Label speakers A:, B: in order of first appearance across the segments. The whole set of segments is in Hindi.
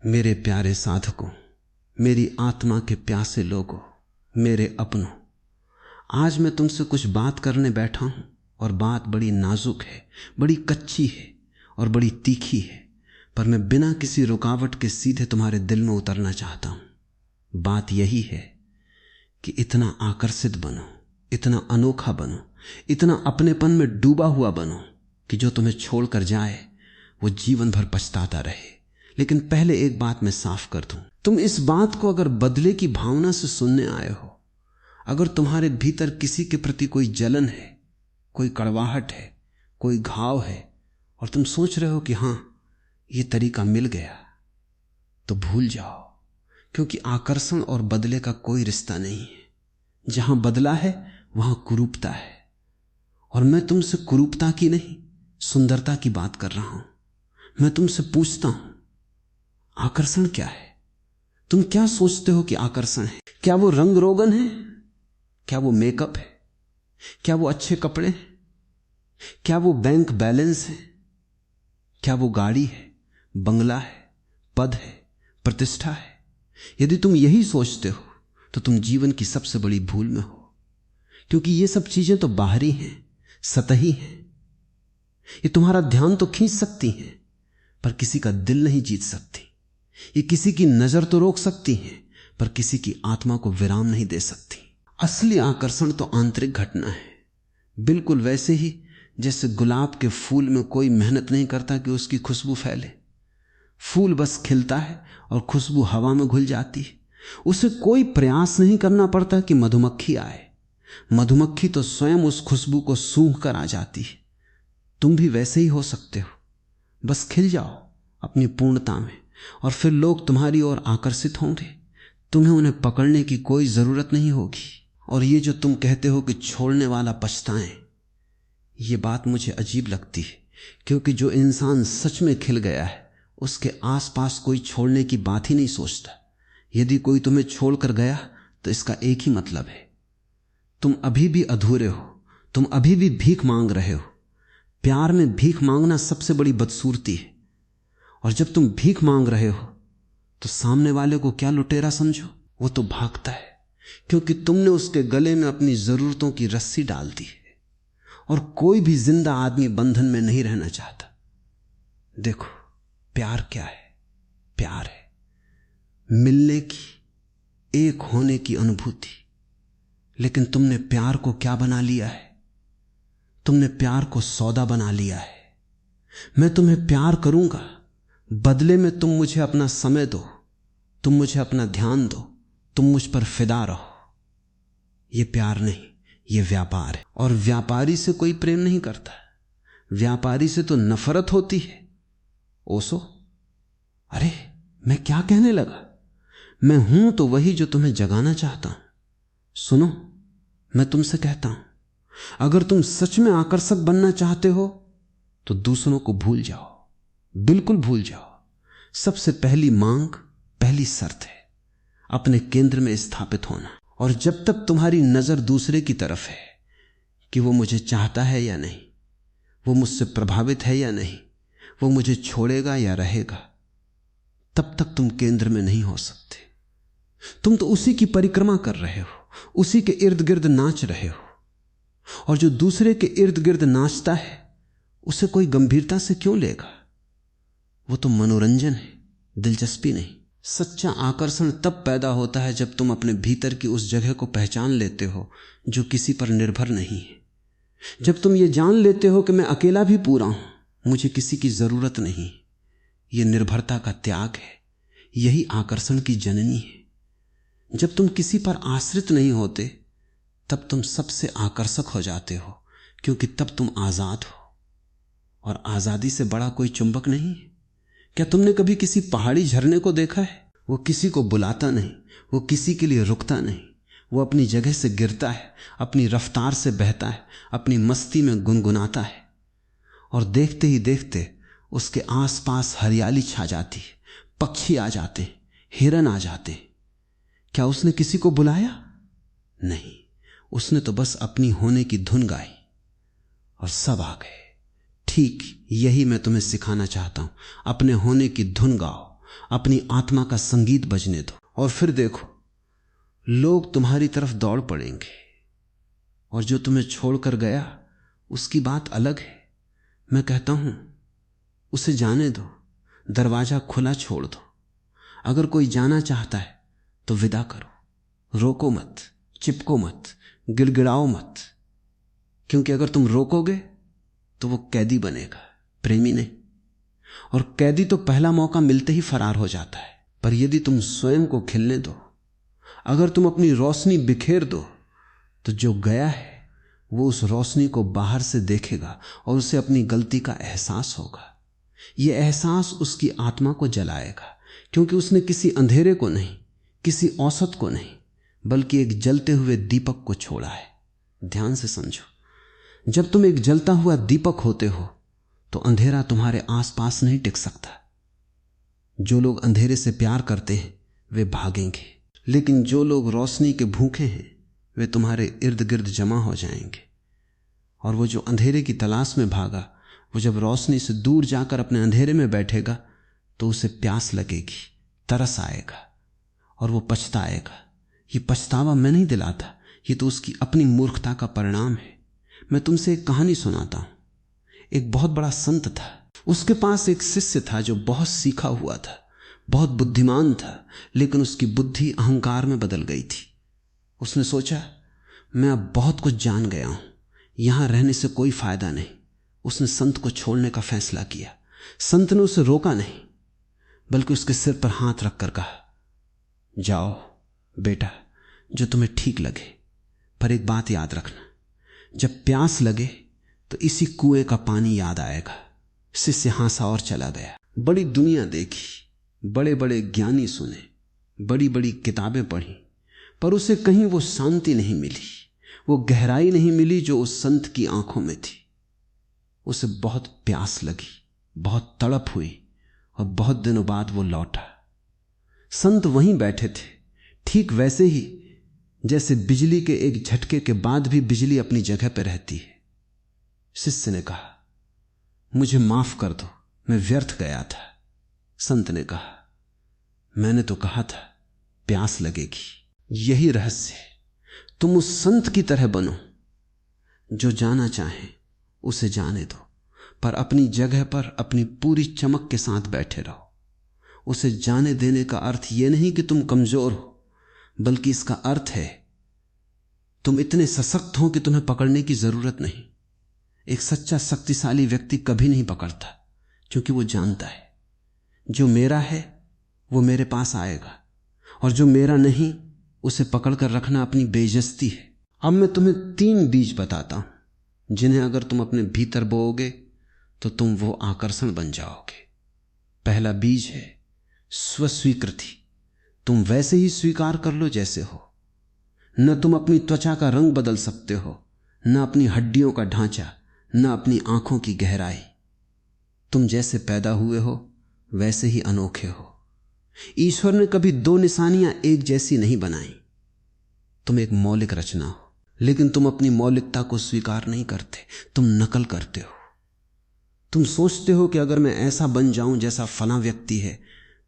A: मेरे प्यारे साधकों, मेरी आत्मा के प्यासे लोगों, मेरे अपनों, आज मैं तुमसे कुछ बात करने बैठा हूं और बात बड़ी नाजुक है, बड़ी कच्ची है और बड़ी तीखी है, पर मैं बिना किसी रुकावट के सीधे तुम्हारे दिल में उतरना चाहता हूं। बात यही है कि इतना आकर्षित बनो, इतना अनोखा बनो, इतना अपनेपन में डूबा हुआ बनो कि जो तुम्हें छोड़कर जाए वो जीवन भर पछताता रहे। लेकिन पहले एक बात मैं साफ कर दूं, तुम इस बात को अगर बदले की भावना से सुनने आए हो, अगर तुम्हारे भीतर किसी के प्रति कोई जलन है, कोई कड़वाहट है, कोई घाव है और तुम सोच रहे हो कि हां ये तरीका मिल गया, तो भूल जाओ, क्योंकि आकर्षण और बदले का कोई रिश्ता नहीं है। जहां बदला है वहां कुरूपता है, और मैं तुमसे कुरूपता की नहीं, सुंदरता की बात कर रहा हूं। मैं तुमसे पूछता हूं, आकर्षण क्या है? तुम क्या सोचते हो कि आकर्षण है? क्या वो रंग रोगन है? क्या वो मेकअप है? क्या वो अच्छे कपड़े हैं? क्या वो बैंक बैलेंस है? क्या वो गाड़ी है, बंगला है, पद है, प्रतिष्ठा है? यदि तुम यही सोचते हो तो तुम जीवन की सबसे बड़ी भूल में हो, क्योंकि ये सब चीजें तो बाहरी हैं, सतही हैं। ये तुम्हारा ध्यान तो खींच सकती हैं, पर किसी का दिल नहीं जीत सकती। ये किसी की नजर तो रोक सकती हैं, पर किसी की आत्मा को विराम नहीं दे सकती। असली आकर्षण तो आंतरिक घटना है, बिल्कुल वैसे ही जैसे गुलाब के फूल में कोई मेहनत नहीं करता कि उसकी खुशबू फैले। फूल बस खिलता है और खुशबू हवा में घुल जाती है। उसे कोई प्रयास नहीं करना पड़ता कि मधुमक्खी आए। मधुमक्खी तो स्वयं उस खुशबू को सूंघ कर आ जाती है। तुम भी वैसे ही हो सकते हो, बस खिल जाओ अपनी पूर्णता में, और फिर लोग तुम्हारी ओर आकर्षित होंगे। तुम्हें उन्हें पकड़ने की कोई जरूरत नहीं होगी। और ये जो तुम कहते हो कि छोड़ने वाला पछताए, ये बात मुझे अजीब लगती है, क्योंकि जो इंसान सच में खिल गया है उसके आसपास कोई छोड़ने की बात ही नहीं सोचता। यदि कोई तुम्हें छोड़कर गया तो इसका एक ही मतलब है, तुम अभी भी अधूरे हो, तुम अभी भी भीख मांग रहे हो। प्यार में भीख मांगना सबसे बड़ी बदसूरती है। और जब तुम भीख मांग रहे हो तो सामने वाले को क्या लुटेरा समझो? वो तो भागता है, क्योंकि तुमने उसके गले में अपनी जरूरतों की रस्सी डाल दी है। और कोई भी जिंदा आदमी बंधन में नहीं रहना चाहता। देखो, प्यार क्या है? प्यार है मिलने की, एक होने की अनुभूति। लेकिन तुमने प्यार को क्या बना लिया है? तुमने प्यार को सौदा बना लिया है। मैं तुम्हें प्यार करूंगा, बदले में तुम मुझे अपना समय दो, तुम मुझे अपना ध्यान दो, तुम मुझ पर फिदा रहो। यह प्यार नहीं, यह व्यापार है। और व्यापारी से कोई प्रेम नहीं करता, व्यापारी से तो नफरत होती है। ओसो, अरे मैं क्या कहने लगा? मैं हूं तो वही जो तुम्हें जगाना चाहता हूं। सुनो, मैं तुमसे कहता हूं, अगर तुम सच में आकर्षक बनना चाहते हो तो दूसरों को भूल जाओ, बिल्कुल भूल जाओ। सबसे पहली मांग, पहली शर्त है अपने केंद्र में स्थापित होना। और जब तक तुम्हारी नजर दूसरे की तरफ है कि वो मुझे चाहता है या नहीं, वो मुझसे प्रभावित है या नहीं, वो मुझे छोड़ेगा या रहेगा, तब तक तुम केंद्र में नहीं हो सकते। तुम तो उसी की परिक्रमा कर रहे हो, उसी के इर्द गिर्द नाच रहे हो। और जो दूसरे के इर्द गिर्द नाचता है उसे कोई गंभीरता से क्यों लेगा? वो तो मनोरंजन है, दिलचस्पी नहीं। सच्चा आकर्षण तब पैदा होता है जब तुम अपने भीतर की उस जगह को पहचान लेते हो जो किसी पर निर्भर नहीं है। जब तुम ये जान लेते हो कि मैं अकेला भी पूरा हूं, मुझे किसी की जरूरत नहीं। यह निर्भरता का त्याग है, यही आकर्षण की जननी है। जब तुम किसी पर आश्रित नहीं होते तब तुम सबसे आकर्षक हो जाते हो, क्योंकि तब तुम आजाद हो। और आजादी से बड़ा कोई चुंबक नहीं है। क्या तुमने कभी किसी पहाड़ी झरने को देखा है? वो किसी को बुलाता नहीं, वो किसी के लिए रुकता नहीं, वो अपनी जगह से गिरता है, अपनी रफ्तार से बहता है, अपनी मस्ती में गुनगुनाता है। और देखते ही देखते उसके आसपास हरियाली छा जाती है, पक्षी आ जाते, हिरन आ जाते। क्या उसने किसी को बुलाया? नहीं, उसने तो बस अपनी होने की धुन गाई और सब आ गए। ठीक यही मैं तुम्हें सिखाना चाहता हूं। अपने होने की धुन गाओ, अपनी आत्मा का संगीत बजने दो, और फिर देखो लोग तुम्हारी तरफ दौड़ पड़ेंगे। और जो तुम्हें छोड़कर गया उसकी बात अलग है। मैं कहता हूं उसे जाने दो, दरवाजा खुला छोड़ दो। अगर कोई जाना चाहता है तो विदा करो, रोको मत, चिपको मत, गिड़गिड़ाओ मत, क्योंकि अगर तुम रोकोगे तो वो कैदी बनेगा, प्रेमी नहीं। और कैदी तो पहला मौका मिलते ही फरार हो जाता है। पर यदि तुम स्वयं को खिलने दो, अगर तुम अपनी रोशनी बिखेर दो, तो जो गया है वो उस रोशनी को बाहर से देखेगा और उसे अपनी गलती का एहसास होगा। यह एहसास उसकी आत्मा को जलाएगा, क्योंकि उसने किसी अंधेरे को नहीं, किसी औसत को नहीं, बल्कि एक जलते हुए दीपक को छोड़ा है। ध्यान से समझो, जब तुम एक जलता हुआ दीपक होते हो तो अंधेरा तुम्हारे आसपास नहीं टिक सकता। जो लोग अंधेरे से प्यार करते हैं वे भागेंगे, लेकिन जो लोग रोशनी के भूखे हैं वे तुम्हारे इर्द गिर्द जमा हो जाएंगे। और वो जो अंधेरे की तलाश में भागा, वो जब रोशनी से दूर जाकर अपने अंधेरे में बैठेगा तो उसे प्यास लगेगी, तरस आएगा और वो पछताएगा। ये पछतावा मैं नहीं दिलाता, ये तो उसकी अपनी मूर्खता का परिणाम है। मैं तुमसे एक कहानी सुनाता हूं। एक बहुत बड़ा संत था, उसके पास एक शिष्य था जो बहुत सीखा हुआ था, बहुत बुद्धिमान था, लेकिन उसकी बुद्धि अहंकार में बदल गई थी। उसने सोचा मैं अब बहुत कुछ जान गया हूं, यहां रहने से कोई फायदा नहीं। उसने संत को छोड़ने का फैसला किया। संत ने उसे रोका नहीं, बल्कि उसके सिर पर हाथ रखकर कहा, जाओ बेटा, जो तुम्हें ठीक लगे, पर एक बात याद रखना, जब प्यास लगे तो इसी कुएं का पानी याद आएगा। शिष्य हंसा और चला गया। बड़ी दुनिया देखी, बड़े बड़े ज्ञानी सुने, बड़ी बड़ी किताबें पढ़ी, पर उसे कहीं वो शांति नहीं मिली, वो गहराई नहीं मिली जो उस संत की आंखों में थी। उसे बहुत प्यास लगी, बहुत तड़प हुई, और बहुत दिनों बाद वो लौटा। संत वहीं बैठे थे, ठीक वैसे ही जैसे बिजली के एक झटके के बाद भी बिजली अपनी जगह पर रहती है। शिष्य ने कहा, मुझे माफ कर दो, मैं व्यर्थ गया था। संत ने कहा, मैंने तो कहा था प्यास लगेगी। यही रहस्य है। तुम उस संत की तरह बनो, जो जाना चाहे उसे जाने दो, पर अपनी जगह पर अपनी पूरी चमक के साथ बैठे रहो। उसे जाने देने का अर्थ यह नहीं कि तुम कमजोर हो, बल्कि इसका अर्थ है तुम इतने सशक्त हो कि तुम्हें पकड़ने की जरूरत नहीं। एक सच्चा शक्तिशाली व्यक्ति कभी नहीं पकड़ता, क्योंकि वो जानता है जो मेरा है वो मेरे पास आएगा, और जो मेरा नहीं उसे पकड़कर रखना अपनी बेइज्जती है। अब मैं तुम्हें 3 बीज बताता हूं, जिन्हें अगर तुम अपने भीतर बोओगे तो तुम वो आकर्षण बन जाओगे। पहला बीज है स्वस्वीकृति। तुम वैसे ही स्वीकार कर लो जैसे हो। न तुम अपनी त्वचा का रंग बदल सकते हो, न अपनी हड्डियों का ढांचा, न अपनी आंखों की गहराई। तुम जैसे पैदा हुए हो वैसे ही अनोखे हो। ईश्वर ने कभी 2 निशानियां एक जैसी नहीं बनाई। तुम एक मौलिक रचना हो, लेकिन तुम अपनी मौलिकता को स्वीकार नहीं करते, तुम नकल करते हो। तुम सोचते हो कि अगर मैं ऐसा बन जाऊं जैसा फलां व्यक्ति है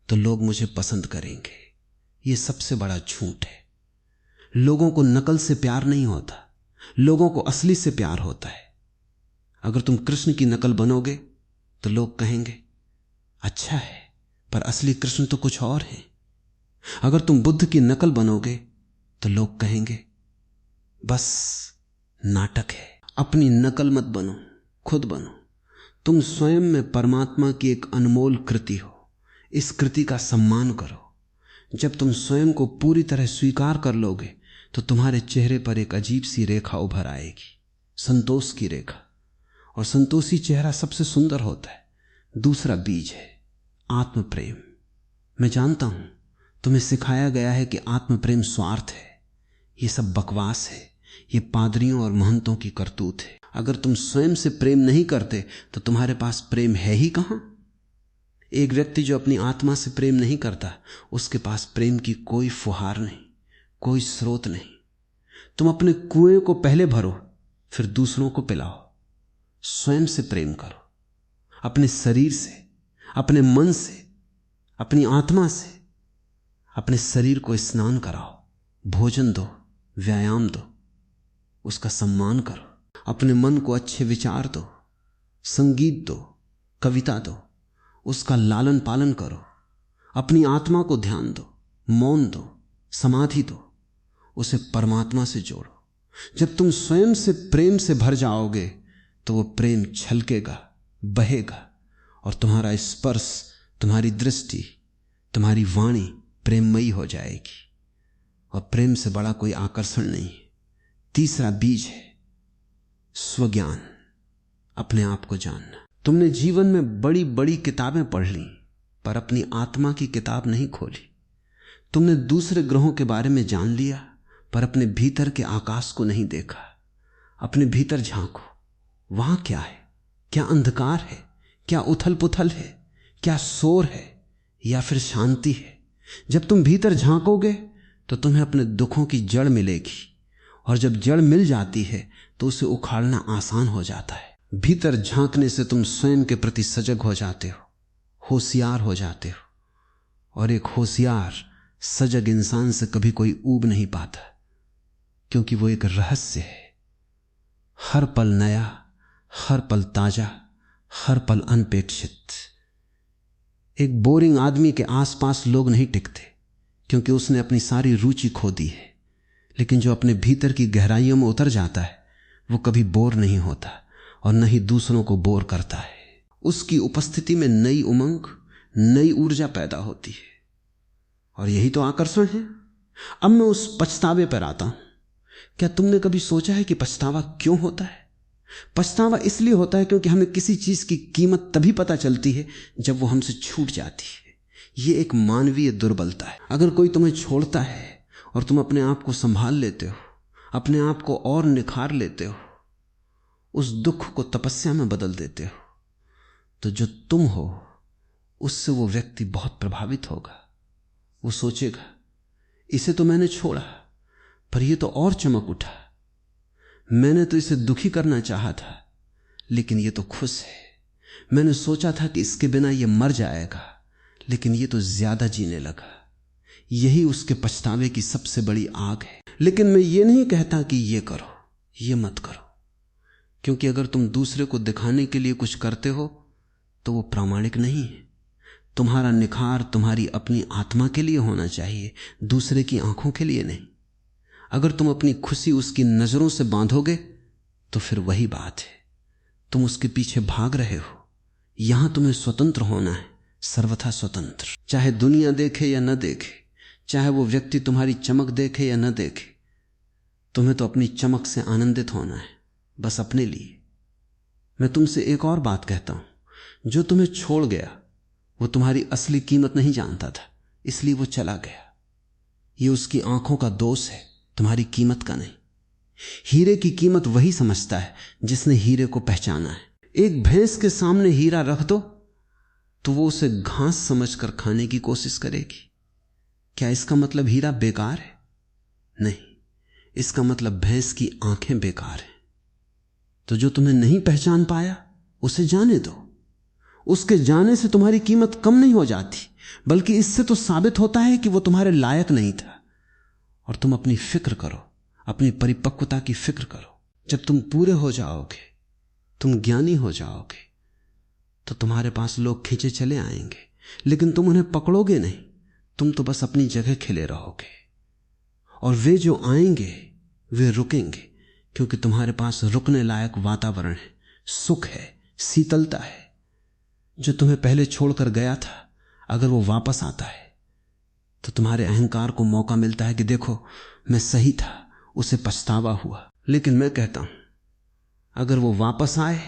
A: तो लोग मुझे पसंद करेंगे। यह सबसे बड़ा झूठ है। लोगों को नकल से प्यार नहीं होता, लोगों को असली से प्यार होता है। अगर तुम कृष्ण की नकल बनोगे तो लोग कहेंगे अच्छा है, पर असली कृष्ण तो कुछ और है। अगर तुम बुद्ध की नकल बनोगे तो लोग कहेंगे बस नाटक है। अपनी नकल मत बनो, खुद बनो। तुम स्वयं में परमात्मा की एक अनमोल कृति हो। इस कृति का सम्मान करो। जब तुम स्वयं को पूरी तरह स्वीकार कर लोगे तो तुम्हारे चेहरे पर एक अजीब सी रेखा उभर आएगी, संतोष की रेखा, और संतोषी चेहरा सबसे सुंदर होता है। दूसरा बीज है आत्म प्रेम। मैं जानता हूं तुम्हें सिखाया गया है कि आत्म प्रेम स्वार्थ है। ये सब बकवास है, ये पादरियों और महंतों की करतूत है। अगर तुम स्वयं से प्रेम नहीं करते तो तुम्हारे पास प्रेम है ही कहां। एक व्यक्ति जो अपनी आत्मा से प्रेम नहीं करता, उसके पास प्रेम की कोई फुहार नहीं, कोई स्रोत नहीं। तुम अपने कुएं को पहले भरो, फिर दूसरों को पिलाओ। स्वयं से प्रेम करो, अपने शरीर से, अपने मन से, अपनी आत्मा से अपने शरीर को स्नान कराओ, भोजन दो, व्यायाम दो, उसका सम्मान करो। अपने मन को अच्छे विचार दो, संगीत दो, कविता दो, उसका लालन पालन करो। अपनी आत्मा को ध्यान दो, मौन दो, समाधि दो, उसे परमात्मा से जोड़ो। जब तुम स्वयं से प्रेम से भर जाओगे तो वो प्रेम छलकेगा, बहेगा, और तुम्हारा स्पर्श, तुम्हारी दृष्टि, तुम्हारी वाणी प्रेममयी हो जाएगी। और प्रेम से बड़ा कोई आकर्षण नहीं है। तीसरा बीज है स्वज्ञान, अपने आप को जानना। तुमने जीवन में बड़ी बड़ी किताबें पढ़ ली, पर अपनी आत्मा की किताब नहीं खोली। तुमने दूसरे ग्रहों के बारे में जान लिया, पर अपने भीतर के आकाश को नहीं देखा। अपने भीतर झांको, वहां क्या है? क्या अंधकार है? क्या उथल पुथल है? क्या शोर है या फिर शांति है? जब तुम भीतर झांकोगे तो तुम्हें अपने दुखों की जड़ मिलेगी, और जब जड़ मिल जाती है तो उसे उखाड़ना आसान हो जाता है। भीतर झांकने से तुम स्वयं के प्रति सजग हो जाते हो, होशियार हो जाते हो, और एक होशियार सजग इंसान से कभी कोई ऊब नहीं पाता, क्योंकि वो एक रहस्य है। हर पल नया, हर पल ताजा, हर पल अनपेक्षित। एक बोरिंग आदमी के आसपास लोग नहीं टिकते, क्योंकि उसने अपनी सारी रुचि खो दी है। लेकिन जो अपने भीतर की गहराइयों में उतर जाता है वो कभी बोर नहीं होता, और न ही दूसरों को बोर करता है। उसकी उपस्थिति में नई उमंग, नई ऊर्जा पैदा होती है, और यही तो आकर्षण है। अब मैं उस पछतावे पर आता हूं। क्या तुमने कभी सोचा है कि पछतावा क्यों होता है? पछतावा इसलिए होता है क्योंकि हमें किसी चीज की कीमत तभी पता चलती है जब वो हमसे छूट जाती है। ये एक मानवीय दुर्बलता है। अगर कोई तुम्हें छोड़ता है और तुम अपने आप को संभाल लेते हो, अपने आप को और निखार लेते हो, उस दुख को तपस्या में बदल देते हो, तो जो तुम हो उससे वो व्यक्ति बहुत प्रभावित होगा। वो सोचेगा, इसे तो मैंने छोड़ा, पर ये तो और चमक उठा। मैंने तो इसे दुखी करना चाहा था, लेकिन ये तो खुश है। मैंने सोचा था कि इसके बिना ये मर जाएगा, लेकिन ये तो ज्यादा जीने लगा। यही उसके पछतावे की सबसे बड़ी आग है। लेकिन मैं ये नहीं कहता कि ये करो, ये मत करो, क्योंकि अगर तुम दूसरे को दिखाने के लिए कुछ करते हो तो वो प्रामाणिक नहीं है। तुम्हारा निखार तुम्हारी अपनी आत्मा के लिए होना चाहिए, दूसरे की आंखों के लिए नहीं। अगर तुम अपनी खुशी उसकी नजरों से बांधोगे तो फिर वही बात है, तुम उसके पीछे भाग रहे हो। यहां तुम्हें स्वतंत्र होना है, सर्वथा स्वतंत्र। चाहे दुनिया देखे या न देखे, चाहे वो व्यक्ति तुम्हारी चमक देखे या न देखे, तुम्हें तो अपनी चमक से आनंदित होना है, बस अपने लिए। मैं तुमसे एक और बात कहता हूं, जो तुम्हें छोड़ गया वो तुम्हारी असली कीमत नहीं जानता था, इसलिए वो चला गया। ये उसकी आंखों का दोष है, तुम्हारी कीमत का नहीं। हीरे की कीमत वही समझता है जिसने हीरे को पहचाना है। एक भैंस के सामने हीरा रख दो तो वो उसे घास समझकर खाने की कोशिश करेगी। क्या इसका मतलब हीरा बेकार है? नहीं, इसका मतलब भैंस की आंखें बेकार हैं। तो जो तुम्हें नहीं पहचान पाया उसे जाने दो। उसके जाने से तुम्हारी कीमत कम नहीं हो जाती, बल्कि इससे तो साबित होता है कि वो तुम्हारे लायक नहीं था। और तुम अपनी फिक्र करो, अपनी परिपक्वता की फिक्र करो। जब तुम पूरे हो जाओगे, तुम ज्ञानी हो जाओगे, तो तुम्हारे पास लोग खींचे चले आएंगे, लेकिन तुम उन्हें पकड़ोगे नहीं। तुम तो बस अपनी जगह खिले रहोगे, और वे जो आएंगे वे रुकेंगे, क्योंकि तुम्हारे पास रुकने लायक वातावरण है, सुख है, शीतलता है। जो तुम्हें पहले छोड़कर गया था, अगर वो वापस आता है तो तुम्हारे अहंकार को मौका मिलता है कि देखो मैं सही था, उसे पछतावा हुआ। लेकिन मैं कहता हूं, अगर वो वापस आए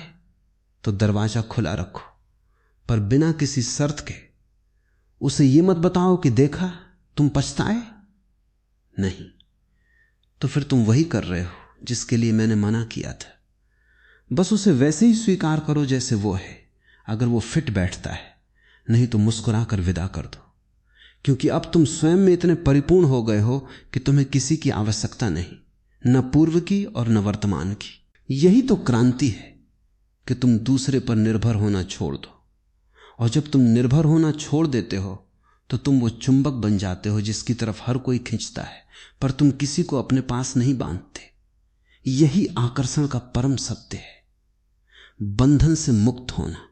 A: तो दरवाजा खुला रखो, पर बिना किसी शर्त के। उसे ये मत बताओ कि देखा तुम पछताए, नहीं, तो फिर तुम वही कर रहे हो जिसके लिए मैंने मना किया था। बस उसे वैसे ही स्वीकार करो जैसे वो है। अगर वो फिट बैठता है, नहीं तो मुस्कुराकर विदा कर दो, क्योंकि अब तुम स्वयं में इतने परिपूर्ण हो गए हो कि तुम्हें किसी की आवश्यकता नहीं, न पूर्व की और न वर्तमान की। यही तो क्रांति है कि तुम दूसरे पर निर्भर होना छोड़ दो। और जब तुम निर्भर होना छोड़ देते हो तो तुम वो चुंबक बन जाते हो जिसकी तरफ हर कोई खींचता है, पर तुम किसी को अपने पास नहीं बांधते। यही आकर्षण का परम सत्य है, बंधन से मुक्त होना।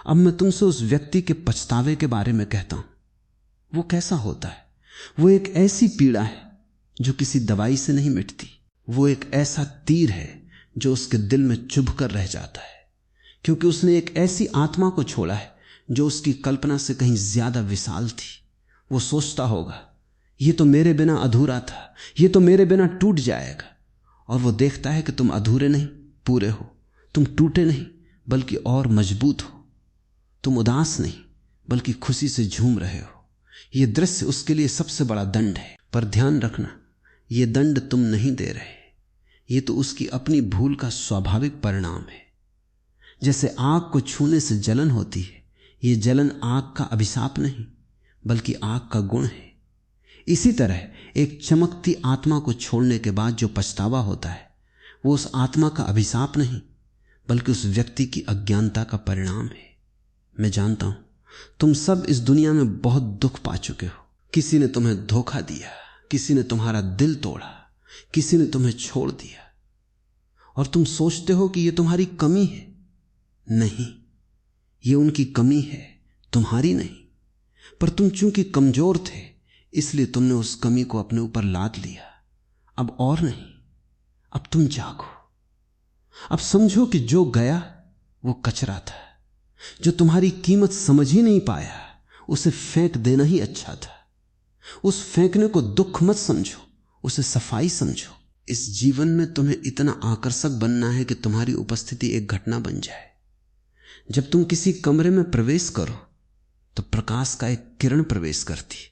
A: अब मैं तुमसे उस व्यक्ति के पछतावे के बारे में कहता हूं। वो कैसा होता है? वो एक ऐसी पीड़ा है जो किसी दवाई से नहीं मिटती। वो एक ऐसा तीर है जो उसके दिल में चुभ कर रह जाता है, क्योंकि उसने एक ऐसी आत्मा को छोड़ा है जो उसकी कल्पना से कहीं ज्यादा विशाल थी। वो सोचता होगा, ये तो मेरे बिना अधूरा था, ये तो मेरे बिना टूट जाएगा। और वो देखता है कि तुम अधूरे नहीं, पूरे हो। तुम टूटे नहीं बल्कि और मजबूत हो। तुम उदास नहीं बल्कि खुशी से झूम रहे हो। यह दृश्य उसके लिए सबसे बड़ा दंड है। पर ध्यान रखना, यह दंड तुम नहीं दे रहे, यह तो उसकी अपनी भूल का स्वाभाविक परिणाम है। जैसे आग को छूने से जलन होती है, यह जलन आग का अभिशाप नहीं बल्कि आग का गुण है। इसी तरह एक चमकती आत्मा को छोड़ने के बाद जो पछतावा होता है, वो उस आत्मा का अभिशाप नहीं बल्कि उस व्यक्ति की अज्ञानता का परिणाम है। मैं जानता हूं तुम सब इस दुनिया में बहुत दुख पा चुके हो। किसी ने तुम्हें धोखा दिया, किसी ने तुम्हारा दिल तोड़ा, किसी ने तुम्हें छोड़ दिया, और तुम सोचते हो कि यह तुम्हारी कमी है। नहीं, यह उनकी कमी है, तुम्हारी नहीं। पर तुम चूंकि कमजोर थे इसलिए तुमने उस कमी को अपने ऊपर लाद लिया। अब और नहीं, अब तुम जागो। अब समझो कि जो गया वो कचरा था, जो तुम्हारी कीमत समझ ही नहीं पाया, उसे फेंक देना ही अच्छा था। उस फेंकने को दुख मत समझो, उसे सफाई समझो। इस जीवन में तुम्हें इतना आकर्षक बनना है कि तुम्हारी उपस्थिति एक घटना बन जाए। जब तुम किसी कमरे में प्रवेश करो तो प्रकाश का एक किरण प्रवेश करती है।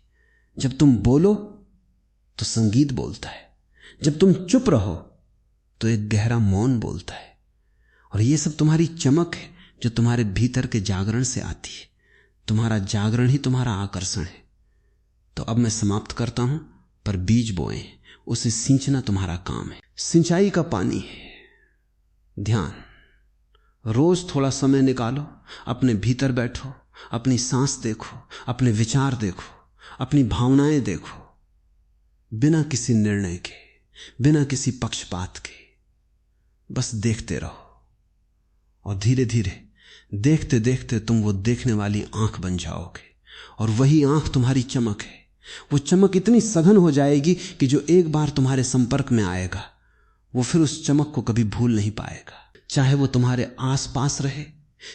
A: जब तुम बोलो तो संगीत बोलता है। जब तुम चुप रहो तो एक गहरा मौन बोलता है। और यह सब तुम्हारी चमक है जो तुम्हारे भीतर के जागरण से आती है। तुम्हारा जागरण ही तुम्हारा आकर्षण है। तो अब मैं समाप्त करता हूं, पर बीज बोएं, उसे सींचना तुम्हारा काम है। सिंचाई का पानी है ध्यान। रोज थोड़ा समय निकालो, अपने भीतर बैठो, अपनी सांस देखो, अपने विचार देखो, अपनी भावनाएं देखो, बिना किसी निर्णय के, बिना किसी पक्षपात के। बस देखते रहो, और धीरे धीरे देखते देखते तुम वो देखने वाली आंख बन जाओगे। और वही आंख तुम्हारी चमक है। वो चमक इतनी सघन हो जाएगी कि जो एक बार तुम्हारे संपर्क में आएगा वो फिर उस चमक को कभी भूल नहीं पाएगा। चाहे वो तुम्हारे आसपास रहे,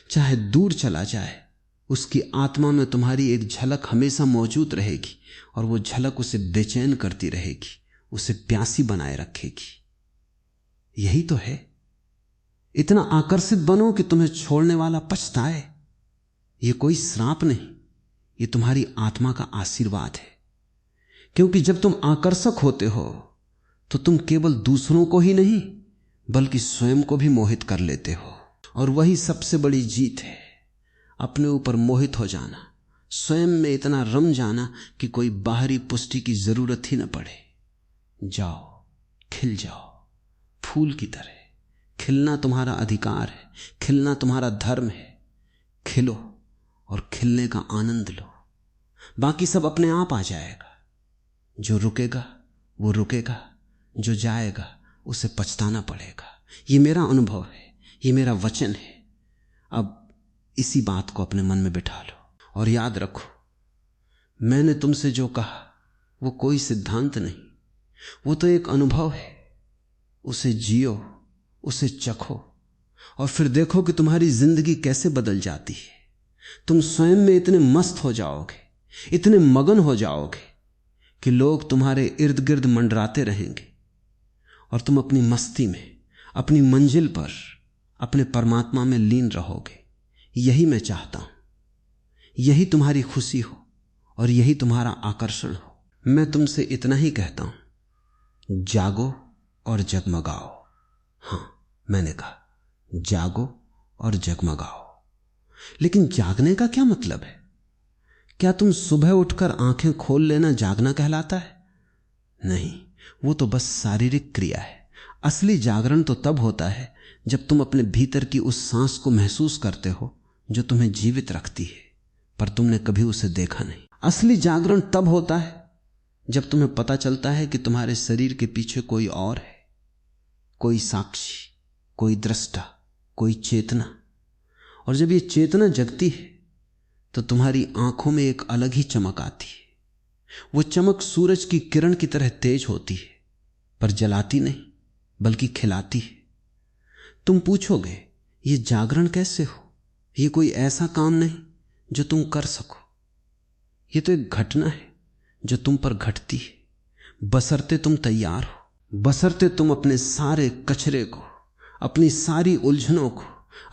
A: चाहे दूर चला जाए, उसकी आत्मा में तुम्हारी एक झलक हमेशा मौजूद रहेगी। और वो झलक उसे बेचैन करती रहेगी, उसे प्यासी बनाए रखेगी। यही तो है। इतना आकर्षित बनो कि तुम्हें छोड़ने वाला पछताए। यह कोई श्राप नहीं, यह तुम्हारी आत्मा का आशीर्वाद है। क्योंकि जब तुम आकर्षक होते हो तो तुम केवल दूसरों को ही नहीं बल्कि स्वयं को भी मोहित कर लेते हो। और वही सबसे बड़ी जीत है, अपने ऊपर मोहित हो जाना, स्वयं में इतना रम जाना कि कोई बाहरी पुष्टि की जरूरत ही न पड़े। जाओ, खिल जाओ फूल की तरह। खिलना तुम्हारा अधिकार है, खिलना तुम्हारा धर्म है। खिलो और खिलने का आनंद लो। बाकी सब अपने आप आ जाएगा। जो रुकेगा वो रुकेगा, जो जाएगा उसे पछताना पड़ेगा। ये मेरा अनुभव है, ये मेरा वचन है। अब इसी बात को अपने मन में बिठा लो और याद रखो, मैंने तुमसे जो कहा वो कोई सिद्धांत नहीं, वो तो एक अनुभव है। उसे जियो, उसे चखो, और फिर देखो कि तुम्हारी जिंदगी कैसे बदल जाती है। तुम स्वयं में इतने मस्त हो जाओगे, इतने मगन हो जाओगे कि लोग तुम्हारे इर्द गिर्द मंडराते रहेंगे और तुम अपनी मस्ती में, अपनी मंजिल पर, अपने परमात्मा में लीन रहोगे। यही मैं चाहता हूं, यही तुम्हारी खुशी हो और यही तुम्हारा आकर्षण हो। मैं तुमसे इतना ही कहता हूं, जागो और जगमगाओ। हां, मैंने कहा जागो और जगमगाओ। लेकिन जागने का क्या मतलब है? क्या तुम सुबह उठकर आंखें खोल लेना जागना कहलाता है? नहीं, वो तो बस शारीरिक क्रिया है। असली जागरण तो तब होता है जब तुम अपने भीतर की उस सांस को महसूस करते हो जो तुम्हें जीवित रखती है, पर तुमने कभी उसे देखा नहीं। असली जागरण तब होता है जब तुम्हें पता चलता है कि तुम्हारे शरीर के पीछे कोई और है, कोई साक्षी, कोई दृष्टा, कोई चेतना। और जब ये चेतना जगती है तो तुम्हारी आंखों में एक अलग ही चमक आती है। वो चमक सूरज की किरण की तरह तेज होती है, पर जलाती नहीं बल्कि खिलाती है। तुम पूछोगे ये जागरण कैसे हो? ये कोई ऐसा काम नहीं जो तुम कर सको, ये तो एक घटना है जो तुम पर घटती है, बशर्ते तुम तैयार हो, बशर्ते तुम अपने सारे कचरे को, अपनी सारी उलझनों को,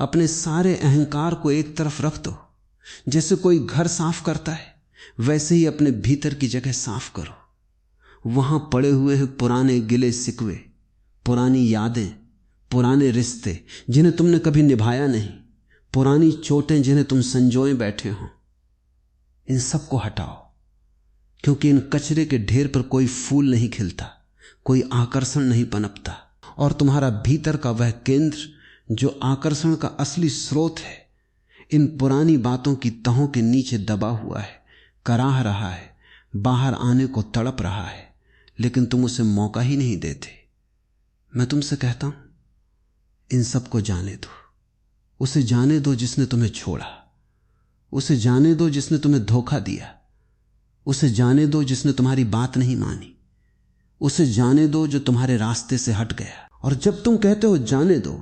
A: अपने सारे अहंकार को एक तरफ रख दो। जैसे कोई घर साफ करता है वैसे ही अपने भीतर की जगह साफ करो। वहां पड़े हुए हैं पुराने गिले सिकवे, पुरानी यादें, पुराने रिश्ते जिन्हें तुमने कभी निभाया नहीं, पुरानी चोटें जिन्हें तुम संजोए बैठे हो। इन सब को हटाओ, क्योंकि इन कचरे के ढेर पर कोई फूल नहीं खिलता, कोई आकर्षण नहीं पनपता। और तुम्हारा भीतर का वह केंद्र जो आकर्षण का असली स्रोत है, इन पुरानी बातों की तहों के नीचे दबा हुआ है, कराह रहा है, बाहर आने को तड़प रहा है, लेकिन तुम उसे मौका ही नहीं देते। मैं तुमसे कहता हूं, इन सब को जाने दो। उसे जाने दो जिसने तुम्हें छोड़ा, उसे जाने दो जिसने तुम्हें धोखा दिया, उसे जाने दो जिसने तुम्हारी बात नहीं मानी, उसे जाने दो जो तुम्हारे रास्ते से हट गया। और जब तुम कहते हो जाने दो,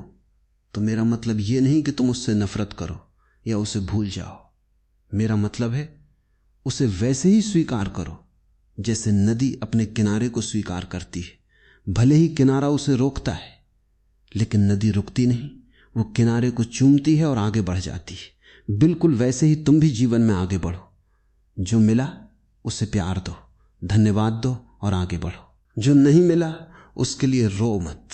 A: तो मेरा मतलब यह नहीं कि तुम उससे नफरत करो या उसे भूल जाओ। मेरा मतलब है उसे वैसे ही स्वीकार करो जैसे नदी अपने किनारे को स्वीकार करती है। भले ही किनारा उसे रोकता है, लेकिन नदी रुकती नहीं, वो किनारे को चूमती है और आगे बढ़ जाती है। बिल्कुल वैसे ही तुम भी जीवन में आगे बढ़ो। जो मिला उसे प्यार दो, धन्यवाद दो और आगे बढ़ो। जो नहीं मिला उसके लिए रो मत,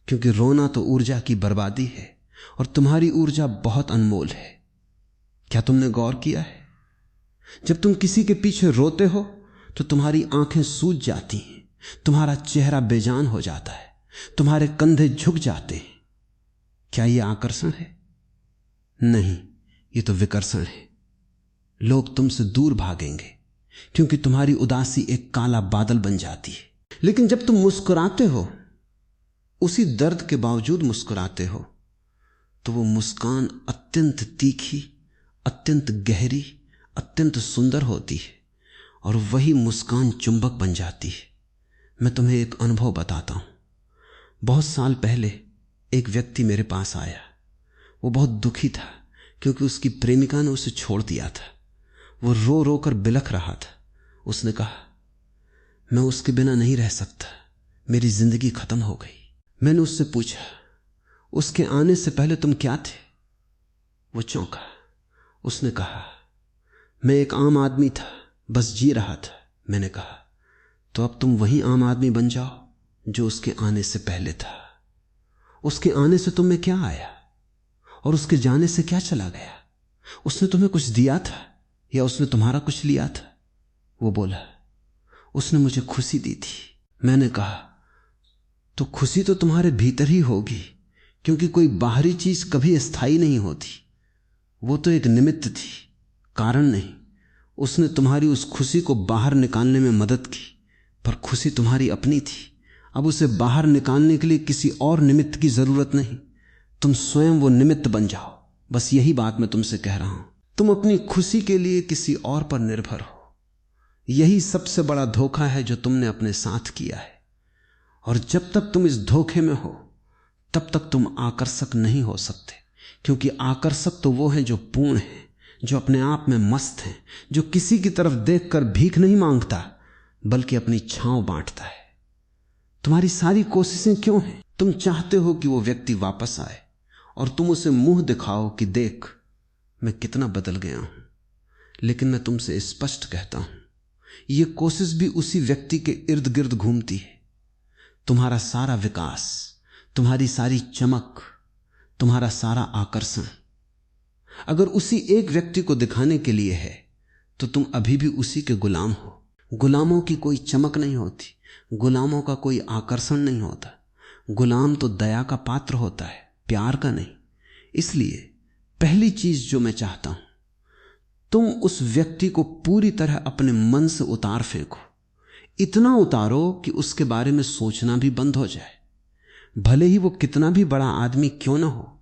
A: क्योंकि रोना तो ऊर्जा की बर्बादी है और तुम्हारी ऊर्जा बहुत अनमोल है। क्या तुमने गौर किया है, जब तुम किसी के पीछे रोते हो तो तुम्हारी आंखें सूज जाती हैं, तुम्हारा चेहरा बेजान हो जाता है, तुम्हारे कंधे झुक जाते हैं। क्या यह आकर्षण है? नहीं, यह तो विकर्षण है। लोग तुमसे दूर भागेंगे क्योंकि तुम्हारी उदासी एक काला बादल बन जाती है। लेकिन जब तुम मुस्कुराते हो, उसी दर्द के बावजूद मुस्कुराते हो, तो वो मुस्कान अत्यंत तीखी, अत्यंत गहरी, अत्यंत सुंदर होती है और वही मुस्कान चुंबक बन जाती है। मैं तुम्हें एक अनुभव बताता हूं। बहुत साल पहले एक व्यक्ति मेरे पास आया। वो बहुत दुखी था क्योंकि उसकी प्रेमिका ने उसे छोड़ दिया था। वो रो रो कर बिलख रहा था। उसने कहा, मैं उसके बिना नहीं रह सकता, मेरी जिंदगी खत्म हो गई। मैंने उससे पूछा, उसके आने से पहले तुम क्या थे? वो चौंका। उसने कहा, मैं एक आम आदमी था, बस जी रहा था। मैंने कहा, तो अब तुम वही आम आदमी बन जाओ जो उसके आने से पहले था। उसके आने से तुम्हें क्या आया और उसके जाने से क्या चला गया? उसने तुम्हें कुछ दिया था या उसने तुम्हारा कुछ लिया था? वो बोला, उसने मुझे खुशी दी थी। मैंने कहा, तो खुशी तो तुम्हारे भीतर ही होगी, क्योंकि कोई बाहरी चीज कभी स्थायी नहीं होती। वो तो एक निमित्त थी, कारण नहीं। उसने तुम्हारी उस खुशी को बाहर निकालने में मदद की, पर खुशी तुम्हारी अपनी थी। अब उसे बाहर निकालने के लिए किसी और निमित्त की जरूरत नहीं, तुम स्वयं वो निमित्त बन जाओ। बस यही बात मैं तुमसे कह रहा हूं। तुम अपनी खुशी के लिए किसी और पर निर्भर हो। यही सबसे बड़ा धोखा है जो तुमने अपने साथ किया है। और जब तक तुम इस धोखे में हो, तब तक तुम आकर्षक नहीं हो सकते, क्योंकि आकर्षक तो वो है जो पूर्ण है, जो अपने आप में मस्त है, जो किसी की तरफ देखकर भीख नहीं मांगता बल्कि अपनी छांव बांटता है। तुम्हारी सारी कोशिशें क्यों हैं? तुम चाहते हो कि वो व्यक्ति वापस आए और तुम उसे मुंह दिखाओ कि देख मैं कितना बदल गया हूं। लेकिन मैं तुमसे स्पष्ट कहता हूं, यह कोशिश भी उसी व्यक्ति के इर्द गिर्द घूमती है। तुम्हारा सारा विकास, तुम्हारी सारी चमक, तुम्हारा सारा आकर्षण अगर उसी एक व्यक्ति को दिखाने के लिए है, तो तुम अभी भी उसी के गुलाम हो। गुलामों की कोई चमक नहीं होती, गुलामों का कोई आकर्षण नहीं होता। गुलाम तो दया का पात्र होता है, प्यार का नहीं। इसलिए पहली चीज जो मैं चाहता हूं, तुम उस व्यक्ति को पूरी तरह अपने मन से उतार फेंको, इतना उतारो कि उसके बारे में सोचना भी बंद हो जाए। भले ही वो कितना भी बड़ा आदमी क्यों ना हो,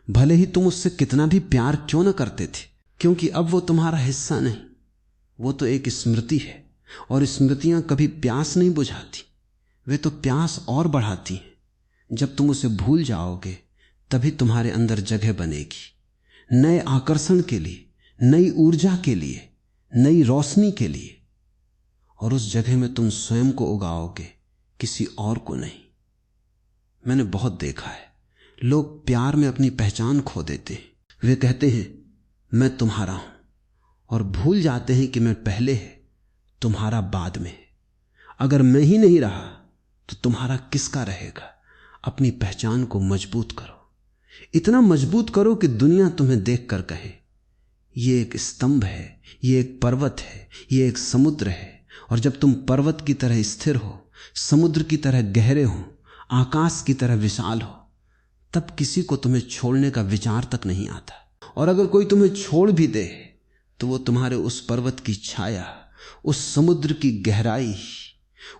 A: भले ही तुम उससे कितना भी प्यार क्यों ना करते थे, क्योंकि अब वो तुम्हारा हिस्सा नहीं, वो तो एक स्मृति है। और स्मृतियां कभी प्यास नहीं बुझाती, वे तो प्यास और बढ़ाती हैं। जब तुम उसे भूल जाओगे तभी तुम्हारे अंदर जगह बनेगी नए आकर्षण के लिए, नई ऊर्जा के लिए, नई रोशनी के लिए। और उस जगह में तुम स्वयं को उगाओगे, किसी और को नहीं। मैंने बहुत देखा है, लोग प्यार में अपनी पहचान खो देते हैं। वे कहते हैं मैं तुम्हारा हूं, और भूल जाते हैं कि मैं पहले है, तुम्हारा बाद में। अगर मैं ही नहीं रहा तो तुम्हारा किसका रहेगा? अपनी पहचान को मजबूत करो, इतना मजबूत करो कि दुनिया तुम्हें देखकर कहे ये एक स्तंभ है, ये एक पर्वत है, ये एक समुद्र है। और जब तुम पर्वत की तरह स्थिर हो, समुद्र की तरह गहरे हो, आकाश की तरह विशाल हो, तब किसी को तुम्हें छोड़ने का विचार तक नहीं आता। और अगर कोई तुम्हें छोड़ भी दे तो वो तुम्हारे उस पर्वत की छाया, उस समुद्र की गहराई,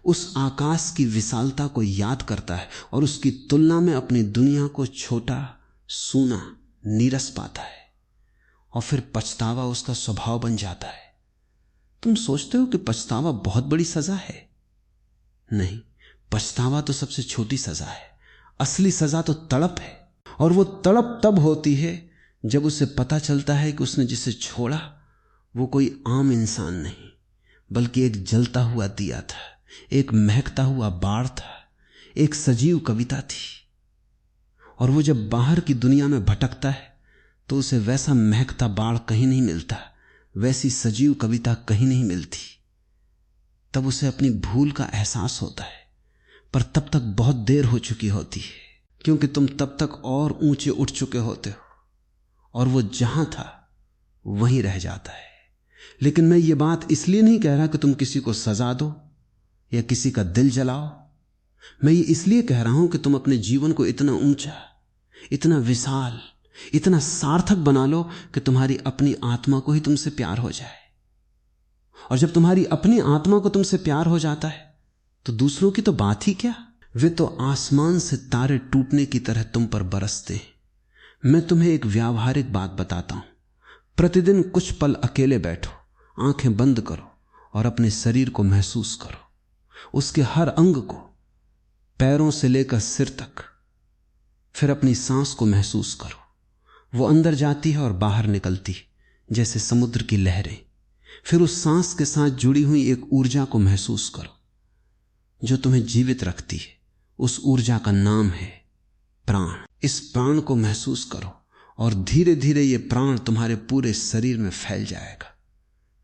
A: उस आकाश की विशालता को याद करता है और उसकी तुलना में अपनी दुनिया को छोटा, सूना, नीरस पाता है। और फिर पछतावा उसका स्वभाव बन जाता है। तुम सोचते हो कि पछतावा बहुत बड़ी सजा है? नहीं, पछतावा तो सबसे छोटी सजा है। असली सजा तो तड़प है, और वो तड़प तब होती है जब उसे पता चलता है कि उसने जिसे छोड़ा वो कोई आम इंसान नहीं, बल्कि एक जलता हुआ दिया था, एक महकता हुआ बाढ़ था, एक सजीव कविता थी। और वो जब बाहर की दुनिया में भटकता है तो उसे वैसा महकता बाढ़ कहीं नहीं मिलता, वैसी सजीव कविता कहीं नहीं मिलती। तब उसे अपनी भूल का एहसास होता है, पर तब तक बहुत देर हो चुकी होती है, क्योंकि तुम तब तक और ऊंचे उठ चुके होते हो, और वो जहां था वहीं रह जाता है। लेकिन मैं ये बात इसलिए नहीं कह रहा कि तुम किसी को सजा दो या किसी का दिल जलाओ। मैं ये इसलिए कह रहा हूं कि तुम अपने जीवन को इतना ऊंचा, इतना विशाल, इतना सार्थक बना लो कि तुम्हारी अपनी आत्मा को ही तुमसे प्यार हो जाए। और जब तुम्हारी अपनी आत्मा को तुमसे प्यार हो जाता है तो दूसरों की तो बात ही क्या, वे तो आसमान से तारे टूटने की तरह तुम पर बरसते हैं। मैं तुम्हें एक व्यावहारिक बात बताता हूं। प्रतिदिन कुछ पल अकेले बैठो, आंखें बंद करो और अपने शरीर को महसूस करो, उसके हर अंग को, पैरों से लेकर सिर तक। फिर अपनी सांस को महसूस करो, वो अंदर जाती है और बाहर निकलती है जैसे समुद्र की लहरें। फिर उस सांस के साथ जुड़ी हुई एक ऊर्जा को महसूस करो जो तुम्हें जीवित रखती है। उस ऊर्जा का नाम है प्राण। इस प्राण को महसूस करो और धीरे धीरे ये प्राण तुम्हारे पूरे शरीर में फैल जाएगा।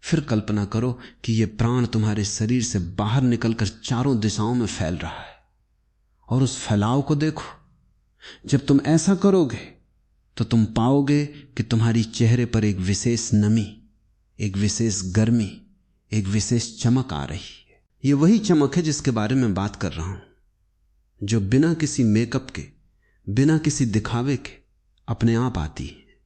A: फिर कल्पना करो कि ये प्राण तुम्हारे शरीर से बाहर निकलकर चारों दिशाओं में फैल रहा है, और उस फैलाव को देखो। जब तुम ऐसा करोगे तो तुम पाओगे कि तुम्हारी चेहरे पर एक विशेष नमी, एक विशेष गर्मी, एक विशेष चमक आ रही है। ये वही चमक है जिसके बारे में बात कर रहा हूं, जो बिना किसी मेकअप के, बिना किसी दिखावे के अपने आप आती है।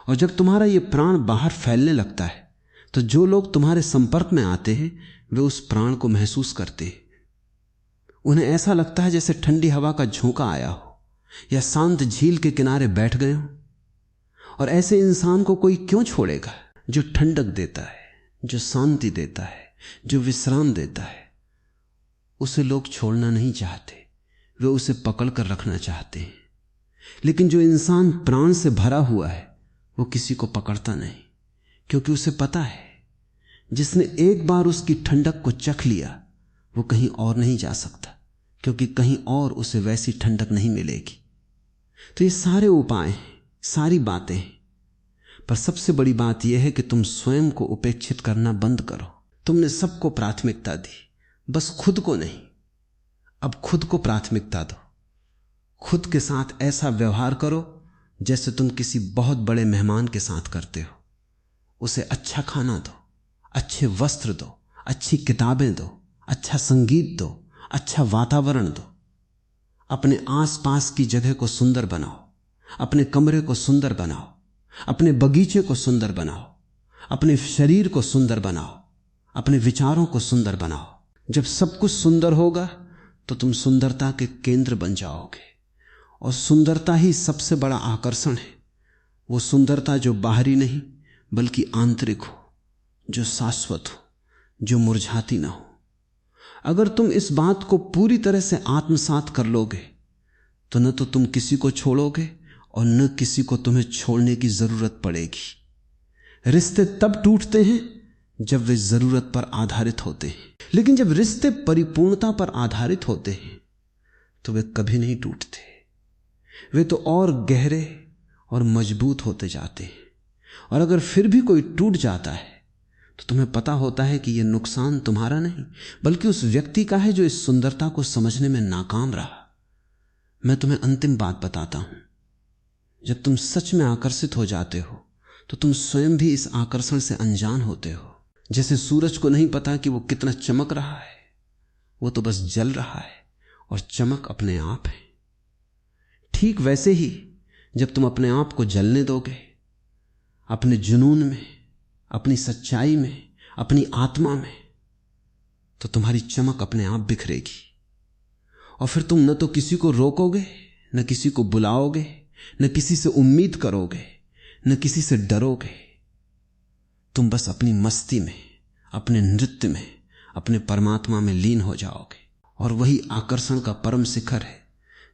A: और जब तुम्हारा ये प्राण बाहर फैलने लगता है तो जो लोग तुम्हारे संपर्क में आते हैं वे उस प्राण को महसूस करते हैं। उन्हें ऐसा लगता है जैसे ठंडी हवा का झोंका आया हो या शांत झील के किनारे बैठ गए हो। और ऐसे इंसान को कोई क्यों छोड़ेगा जो ठंडक देता है, जो शांति देता है, जो विश्राम देता है। उसे लोग छोड़ना नहीं चाहते, वे उसे पकड़ कर रखना चाहते हैं। लेकिन जो इंसान प्राण से भरा हुआ है वो किसी को पकड़ता नहीं, क्योंकि उसे पता है जिसने एक बार उसकी ठंडक को चख लिया वो कहीं और नहीं जा सकता, क्योंकि कहीं और उसे वैसी ठंडक नहीं मिलेगी। तो ये सारे उपाय हैं, सारी बातें हैं, पर सबसे बड़ी बात यह है कि तुम स्वयं को उपेक्षित करना बंद करो। तुमने सबको प्राथमिकता दी, बस खुद को नहीं। अब खुद को प्राथमिकता दो। खुद के साथ ऐसा व्यवहार करो जैसे तुम किसी बहुत बड़े मेहमान के साथ करते हो। उसे अच्छा खाना दो, अच्छे वस्त्र दो, अच्छी किताबें दो, अच्छा संगीत दो, अच्छा वातावरण दो। अपने आसपास की जगह को सुंदर बनाओ, अपने कमरे को सुंदर बनाओ, अपने बगीचे को सुंदर बनाओ, अपने शरीर को सुंदर बनाओ, अपने विचारों को सुंदर बनाओ। जब सब कुछ सुंदर होगा तो तुम सुंदरता के केंद्र बन जाओगे। और सुंदरता ही सबसे बड़ा आकर्षण है। वो सुंदरता जो बाहरी नहीं बल्कि आंतरिक हो, जो शाश्वत हो, जो मुरझाती ना हो। अगर तुम इस बात को पूरी तरह से आत्मसात कर लोगे तो न तो तुम किसी को छोड़ोगे और न किसी को तुम्हें छोड़ने की जरूरत पड़ेगी। रिश्ते तब टूटते हैं जब वे जरूरत पर आधारित होते हैं, लेकिन जब रिश्ते परिपूर्णता पर आधारित होते हैं तो वे कभी नहीं टूटते। वे तो और गहरे और मजबूत होते जाते हैं। और अगर फिर भी कोई टूट जाता है तो तुम्हें पता होता है कि यह नुकसान तुम्हारा नहीं बल्कि उस व्यक्ति का है जो इस सुंदरता को समझने में नाकाम रहा। मैं तुम्हें अंतिम बात बताता हूं, जब तुम सच में आकर्षित हो जाते हो तो तुम स्वयं भी इस आकर्षण से अनजान होते हो। जैसे सूरज को नहीं पता कि वो कितना चमक रहा है, वो तो बस जल रहा है और चमक अपने आप है। ठीक वैसे ही जब तुम अपने आप को जलने दोगे, अपने जुनून में, अपनी सच्चाई में, अपनी आत्मा में, तो तुम्हारी चमक अपने आप बिखरेगी। और फिर तुम न तो किसी को रोकोगे, न किसी को बुलाओगे, न किसी से उम्मीद करोगे, न किसी से डरोगे। तुम बस अपनी मस्ती में, अपने नृत्य में, अपने परमात्मा में लीन हो जाओगे। और वही आकर्षण का परम शिखर है,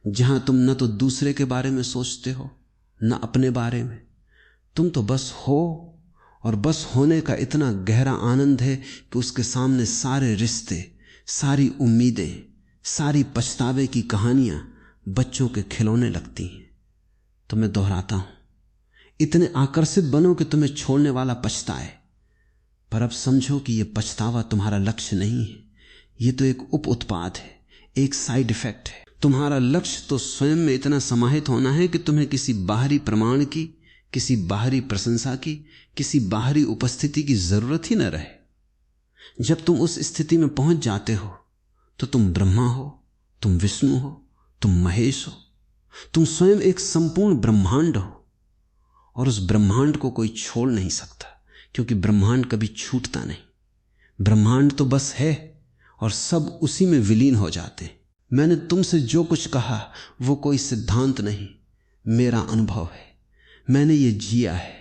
A: जहां तुम न तो दूसरे के बारे में सोचते हो न अपने बारे में। तुम तो बस हो, और बस होने का इतना गहरा आनंद है कि उसके सामने सारे रिश्ते, सारी उम्मीदें, सारी पछतावे की कहानियां बच्चों के खिलौने लगती हैं। तो मैं दोहराता हूं, इतने आकर्षित बनो कि तुम्हें छोड़ने वाला पछताए। पर अब समझो कि यह पछतावा तुम्हारा लक्ष्य नहीं है, यह तो एक उप उत्पाद है, एक साइड इफेक्ट है। तुम्हारा लक्ष्य तो स्वयं में इतना समाहित होना है कि तुम्हें किसी बाहरी प्रमाण की, किसी बाहरी प्रशंसा की, किसी बाहरी उपस्थिति की जरूरत ही न रहे। जब तुम उस स्थिति में पहुंच जाते हो तो तुम ब्रह्मा हो, तुम विष्णु हो, तुम महेश हो, तुम स्वयं एक संपूर्ण ब्रह्मांड हो। और उस ब्रह्मांड को कोई छोड़ नहीं सकता, क्योंकि ब्रह्मांड कभी छूटता नहीं। ब्रह्मांड तो बस है और सब उसी में विलीन हो जाते हैं। मैंने तुमसे जो कुछ कहा वो कोई सिद्धांत नहीं, मेरा अनुभव है। मैंने ये जिया है,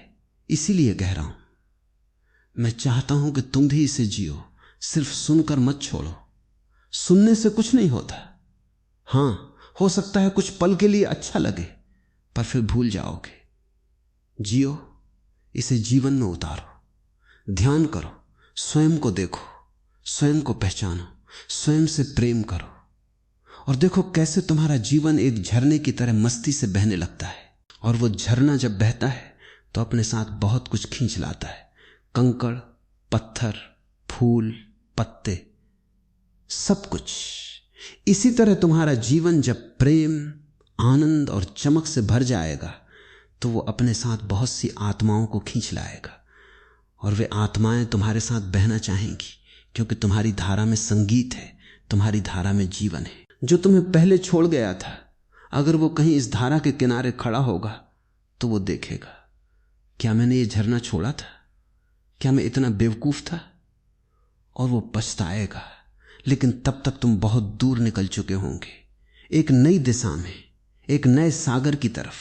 A: इसीलिए कह रहा हूं। मैं चाहता हूं कि तुम भी इसे जियो, सिर्फ सुनकर मत छोड़ो। सुनने से कुछ नहीं होता। हां, हो सकता है कुछ पल के लिए अच्छा लगे, पर फिर भूल जाओगे। जियो, इसे जीवन में उतारो, ध्यान करो, स्वयं को देखो, स्वयं को पहचानो, स्वयं से प्रेम करो और देखो कैसे तुम्हारा जीवन एक झरने की तरह मस्ती से बहने लगता है। और वो झरना जब बहता है तो अपने साथ बहुत कुछ खींच लाता है, कंकड़, पत्थर, फूल, पत्ते, सब कुछ। इसी तरह तुम्हारा जीवन जब प्रेम, आनंद और चमक से भर जाएगा तो वो अपने साथ बहुत सी आत्माओं को खींच लाएगा। और वे आत्माएं तुम्हारे साथ बहना चाहेंगी, क्योंकि तुम्हारी धारा में संगीत है, तुम्हारी धारा में जीवन है। जो तुम्हें पहले छोड़ गया था, अगर वो कहीं इस धारा के किनारे खड़ा होगा तो वो देखेगा, क्या मैंने ये झरना छोड़ा था? क्या मैं इतना बेवकूफ था? और वो पछताएगा। लेकिन तब तक तुम बहुत दूर निकल चुके होंगे, एक नई दिशा में, एक नए सागर की तरफ।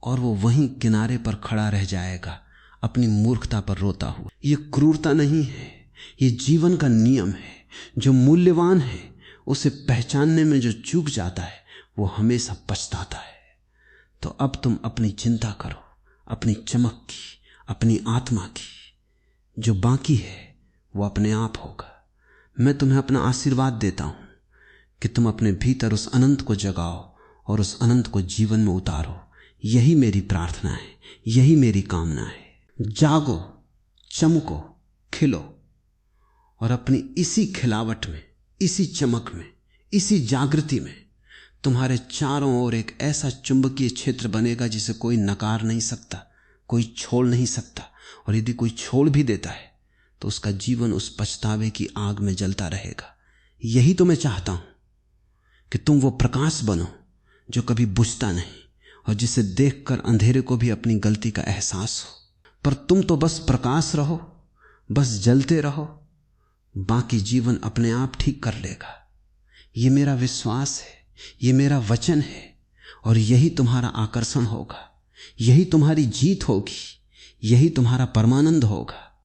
A: और वो वहीं किनारे पर खड़ा रह जाएगा, अपनी मूर्खता पर रोता हुआ। ये क्रूरता नहीं है, ये जीवन का नियम है। जो मूल्यवान है उसे पहचानने में जो चूक जाता है वो हमेशा पछताता है। तो अब तुम अपनी चिंता करो, अपनी चमक की, अपनी आत्मा की। जो बाकी है वो अपने आप होगा। मैं तुम्हें अपना आशीर्वाद देता हूं कि तुम अपने भीतर उस अनंत को जगाओ और उस अनंत को जीवन में उतारो। यही मेरी प्रार्थना है, यही मेरी कामना है। जागो, चमको, खिलो और अपनी इसी खिलावट में, इसी चमक में, इसी जागृति में तुम्हारे चारों ओर एक ऐसा चुंबकीय क्षेत्र बनेगा जिसे कोई नकार नहीं सकता, कोई छोड़ नहीं सकता। और यदि कोई छोड़ भी देता है तो उसका जीवन उस पछतावे की आग में जलता रहेगा। यही तो मैं चाहता हूं कि तुम वो प्रकाश बनो जो कभी बुझता नहीं और जिसे देखकर अंधेरे को भी अपनी गलती का एहसास हो। पर तुम तो बस प्रकाश रहो, बस जलते रहो, बाकी जीवन अपने आप ठीक कर लेगा। ये मेरा विश्वास है, ये मेरा वचन है, और यही तुम्हारा आकर्षण होगा, यही तुम्हारी जीत होगी, यही तुम्हारा परमानंद होगा।